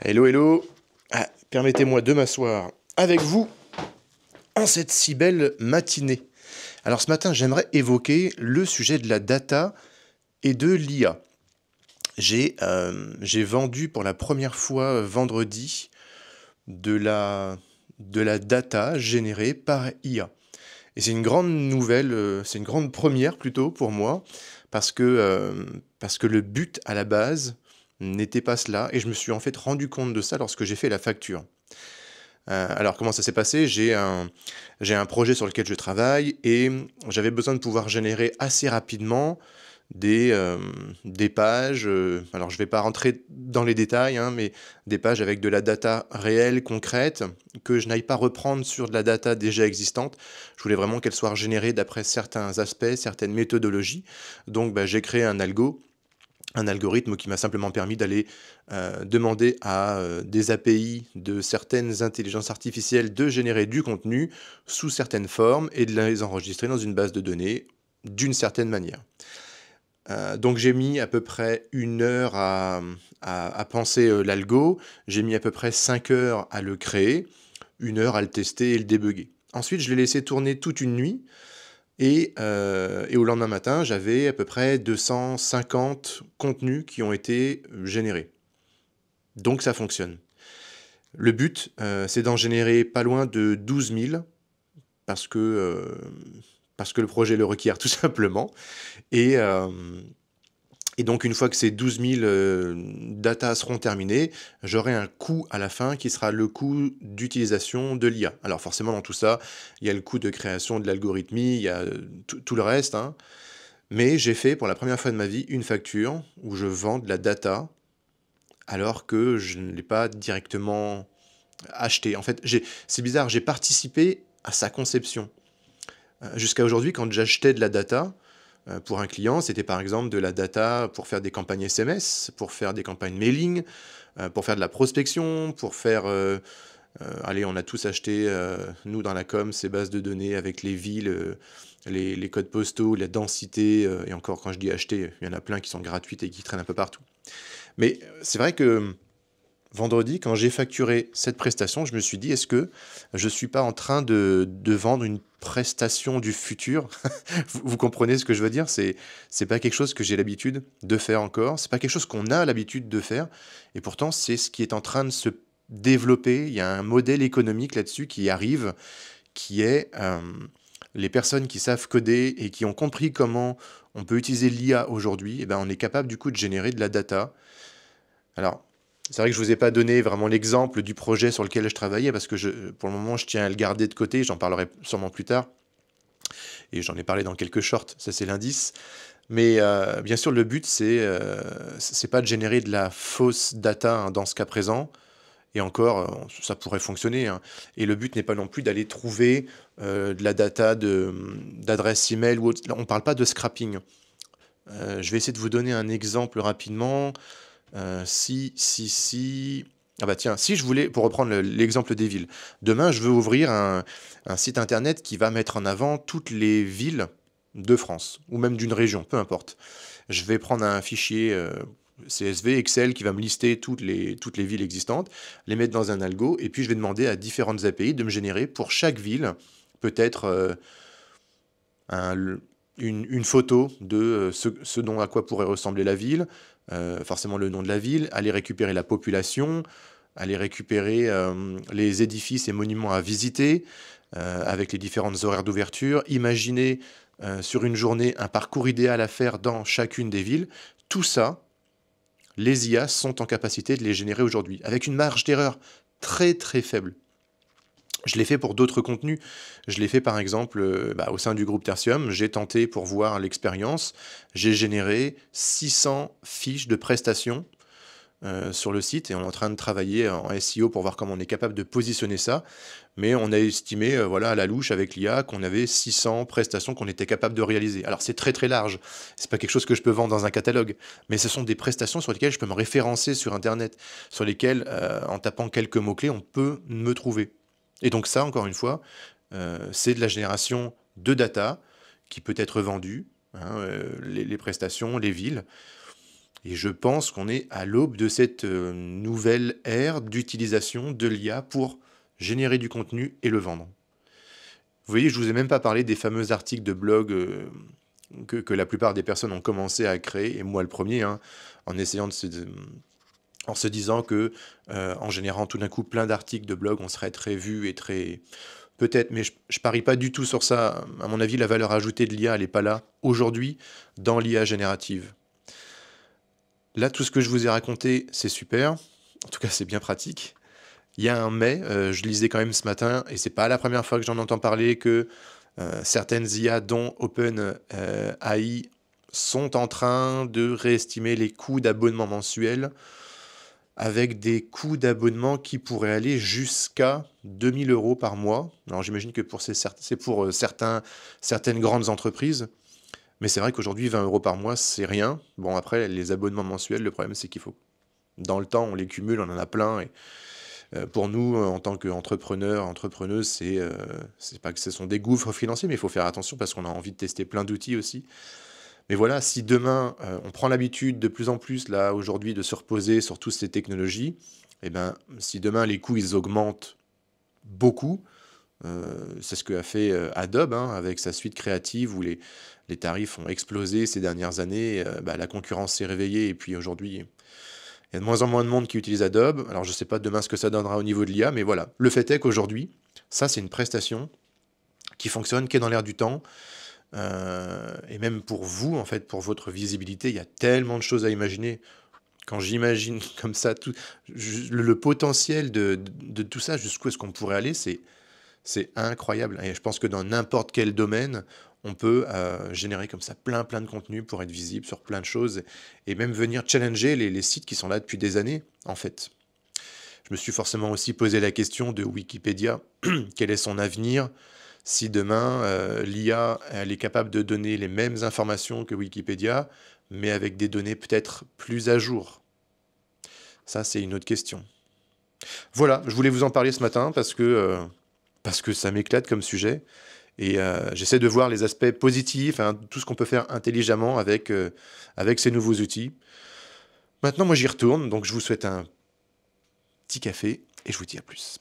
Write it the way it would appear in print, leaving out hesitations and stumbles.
Hello, hello. Permettez-moi de m'asseoir avec vous en cette si belle matinée. Alors ce matin, j'aimerais évoquer le sujet de la data et de l'IA. J'ai vendu pour la première fois vendredi de la data générée par IA. Et c'est une grande nouvelle, c'est une grande première plutôt pour moi, parce que le but à la base n'était pas cela, et je me suis en fait rendu compte de ça lorsque j'ai fait la facture. Alors comment ça s'est passé? J'ai un projet sur lequel je travaille et j'avais besoin de pouvoir générer assez rapidement des pages, alors je ne vais pas rentrer dans les détails, hein, mais des pages avec de la data réelle, concrète, que je n'aille pas reprendre sur de la data déjà existante. Je voulais vraiment qu'elle soit générée d'après certains aspects, certaines méthodologies. Donc bah, j'ai créé un algorithme qui m'a simplement permis d'aller demander à des API de certaines intelligences artificielles de générer du contenu sous certaines formes et de les enregistrer dans une base de données d'une certaine manière. Donc j'ai mis à peu près 1 heure à penser l'algo, j'ai mis à peu près 5 heures à le créer, 1 heure à le tester et le débugger. Ensuite, je l'ai laissé tourner toute une nuit et au lendemain matin, j'avais à peu près 250 contenus qui ont été générés. Donc ça fonctionne. Le but, c'est d'en générer pas loin de 12 000 parce que, euh, parce que le projet le requiert tout simplement. Et, euh, et donc une fois que ces 12 000 data seront terminés, j'aurai un coût à la fin qui sera le coût d'utilisation de l'IA. Alors forcément dans tout ça, il y a le coût de création de l'algorithmie, il y a tout le reste, hein. Mais j'ai fait pour la première fois de ma vie une facture où je vends de la data alors que je ne l'ai pas directement acheté. En fait, c'est bizarre, j'ai participé à sa conception. Jusqu'à aujourd'hui, quand j'achetais de la data pour un client, c'était par exemple de la data pour faire des campagnes SMS, pour faire des campagnes mailing, pour faire de la prospection, pour faire... allez, on a tous acheté, nous dans la com, ces bases de données avec les villes, les codes postaux, la densité, et encore quand je dis acheter, il y en a plein qui sont gratuites et qui traînent un peu partout. Mais c'est vrai que vendredi, quand j'ai facturé cette prestation, je me suis dit, est-ce que je ne suis pas en train de vendre une prestation du futur? Vous comprenez ce que je veux dire? C'est pas quelque chose que j'ai l'habitude de faire encore, c'est pas quelque chose qu'on a l'habitude de faire, et pourtant c'est ce qui est en train de se développer. Il y a un modèle économique là-dessus qui arrive, qui est les personnes qui savent coder et qui ont compris comment on peut utiliser l'IA aujourd'hui, et ben on est capable du coup de générer de la data. Alors, c'est vrai que je ne vous ai pas donné vraiment l'exemple du projet sur lequel je travaillais parce que pour le moment, je tiens à le garder de côté. J'en parlerai sûrement plus tard. Et j'en ai parlé dans quelques shorts, ça c'est l'indice. Mais bien sûr, le but, c'est pas de générer de la fausse data, hein, dans ce cas présent. Et encore, ça pourrait fonctionner, hein. Et le but n'est pas non plus d'aller trouver de la data d'adresse email ou autre. Là, on ne parle pas de scrapping. Je vais essayer de vous donner un exemple rapidement. Si. Ah bah tiens, si je voulais, pour reprendre l'exemple des villes, demain je veux ouvrir un site internet qui va mettre en avant toutes les villes de France, ou même d'une région, peu importe. Je vais prendre un fichier CSV, Excel, qui va me lister toutes les villes existantes, les mettre dans un algo, et puis je vais demander à différentes API de me générer pour chaque ville, peut-être un- une photo de ce dont à quoi pourrait ressembler la ville, forcément le nom de la ville, aller récupérer la population, aller récupérer les édifices et monuments à visiter, avec les différentes horaires d'ouverture, imaginer sur une journée un parcours idéal à faire dans chacune des villes. Tout ça, les IA sont en capacité de les générer aujourd'hui, avec une marge d'erreur très très faible. Je l'ai fait pour d'autres contenus. Je l'ai fait par exemple bah, au sein du groupe Tertium. J'ai tenté pour voir l'expérience. J'ai généré 600 fiches de prestations sur le site et on est en train de travailler en SEO pour voir comment on est capable de positionner ça. Mais on a estimé voilà, à la louche avec l'IA qu'on avait 600 prestations qu'on était capable de réaliser. Alors c'est très très large. C'est pas quelque chose que je peux vendre dans un catalogue. Mais ce sont des prestations sur lesquelles je peux me référencer sur Internet, sur lesquelles en tapant quelques mots-clés on peut me trouver. Et donc ça, encore une fois, c'est de la génération de data qui peut être vendue, hein, les prestations, les villes. Et je pense qu'on est à l'aube de cette nouvelle ère d'utilisation de l'IA pour générer du contenu et le vendre. Vous voyez, je vous ai même pas parlé des fameux articles de blog que la plupart des personnes ont commencé à créer, et moi le premier, hein, en essayant en se disant que en générant tout d'un coup plein d'articles de blog, on serait très vu et très... Peut-être, mais je parie pas du tout sur ça. À mon avis, la valeur ajoutée de l'IA, elle n'est pas là aujourd'hui dans l'IA générative. Là, tout ce que je vous ai raconté, c'est super. En tout cas, c'est bien pratique. Il y a un mais, je lisais quand même ce matin, et c'est pas la première fois que j'en entends parler, que certaines IA, dont OpenAI, sont en train de réestimer les coûts d'abonnement mensuels avec des coûts d'abonnement qui pourraient aller jusqu'à 2000 euros par mois. Alors j'imagine que c'est pour certaines grandes entreprises, mais c'est vrai qu'aujourd'hui 20 euros par mois, c'est rien. Bon, après, les abonnements mensuels, le problème c'est qu'il faut... Dans le temps, on les cumule, on en a plein, et pour nous, en tant qu'entrepreneurs, entrepreneuses, c'est pas que ce sont des gouffres financiers, mais il faut faire attention parce qu'on a envie de tester plein d'outils aussi. Mais voilà, si demain, on prend l'habitude de plus en plus, là, aujourd'hui, de se reposer sur toutes ces technologies, eh ben, si demain les coûts, ils augmentent beaucoup, c'est ce que a fait Adobe, hein, avec sa suite créative où les tarifs ont explosé ces dernières années, bah, la concurrence s'est réveillée et puis aujourd'hui, il y a de moins en moins de monde qui utilise Adobe. Alors je ne sais pas demain ce que ça donnera au niveau de l'IA, mais voilà. Le fait est qu'aujourd'hui, ça c'est une prestation qui fonctionne, qui est dans l'air du temps. Et même pour vous, en fait, pour votre visibilité, il y a tellement de choses à imaginer. Quand j'imagine comme ça le potentiel de tout ça, jusqu'où est-ce qu'on pourrait aller, c'est incroyable. Et je pense que dans n'importe quel domaine, on peut générer comme ça plein de contenu pour être visible sur plein de choses et même venir challenger les sites qui sont là depuis des années, en fait. Je me suis forcément aussi posé la question de Wikipédia. Quel est son avenir si demain l'IA elle est capable de donner les mêmes informations que Wikipédia, mais avec des données peut-être plus à jour? Ça, c'est une autre question. Voilà, je voulais vous en parler ce matin parce que ça m'éclate comme sujet. Et j'essaie de voir les aspects positifs, hein, tout ce qu'on peut faire intelligemment avec ces nouveaux outils. Maintenant, moi, j'y retourne, donc je vous souhaite un petit café et je vous dis à plus.